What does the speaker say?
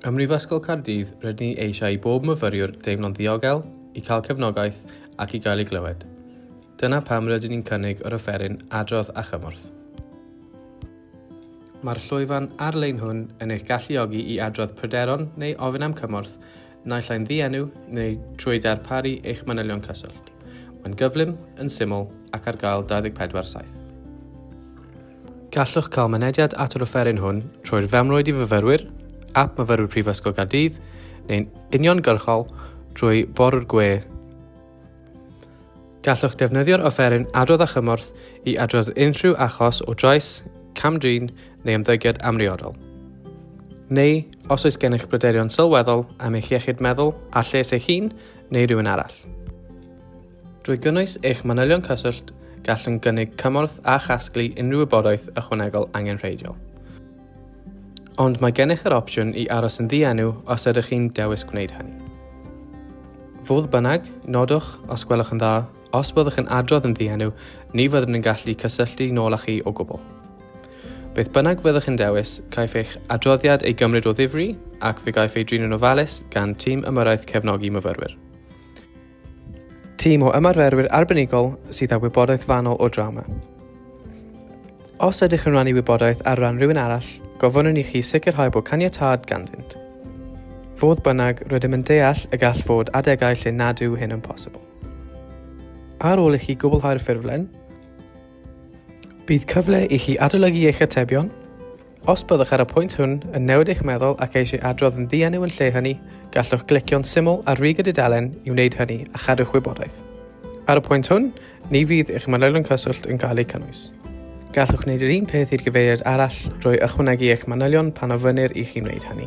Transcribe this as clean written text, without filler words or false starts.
Ym Prifysgol Caerdydd rydyn ni eisiau I bob myfyriwr deimlo'n ddiogel, I cael cefnogaeth ac I gael ei glywed. Dyna pam rydyn ni'n cynnig o'r offeryn Adrodd a Chymorth. Mae'r llwyfan ar-lein hwn yn eich galluogi I adrodd pryderon neu ofyn am cymorth, naill ai'n ddienw neu trwy darparu eich manylion cyswllt. Mae'n gyflym, yn syml ac ar gael 24/7. Gallwch cael mynediad at yr offeryn hwn trwy'r femrwyd I fyfyrwyr, ap myfyrwyr Prifysgol Caerdydd, neu'n uniongyrchol drwy borwr gwe. Gallwch defnyddio'r offeryn Adrodd a Chymorth I adrodd unrhyw achos o drais, camdrin neu ymddygiad amriodol. Neu, os oes gennych pryderon sylweddol am eich iechyd meddwl a lles eich hun neu rhywun arall. Drwy gynnwys eich manylion cyswllt, gallwn gynnig cymorth a chasglu unrhyw wybodaeth ychwanegol angenrheidiol. Ond mae gennych yr opsiwn I aros yn ddienw os ydych chi'n dewis gwneud hynny. Fodd bynnag, nodwch os gwelwch yn dda, os byddwch yn adrodd yn ddienw, ni fyddwn yn gallu cysylltu nôl â chi o gwbl. Beth bynnag fyddwch yn dewis, caiff eich adroddiad ei gymryd o ddifri ac fe gaiff ei drin yn ofalus gan tîm ymyrraeth cefnogi myfyrwyr. Tîm o ymarferwyr arbenigol sydd â wybodaeth fanwl o drama. Os ydych yn rannu wybodaeth ar ran rhywun arall, gofynnwn I chi sicrhau bod caniatâd ganddynt. Fodd bynnag, rydym yn deall y gall fod adegau lle nad yw hyn yn posibl. Ar ôl I chi gwblhau'r ffurflen, bydd cyfle I chi adolygu eich atebion. Os byddwch ar y pwynt hwn yn newid eich meddwl ac eisiau adrodd yn ddienw yn lle hynny, gallwch glicio'n syml ar rug y dudalen I wneud hynny a chadwch wybodaeth. Ar y pwynt hwn, ni fydd eich manylion cyswllt yn cael eu cynnwys. Gallwch wneud yr un peth i'r gyfeiriad arall drwy ychwanegu eich manylion pan ofynnir I chi wneud hynny.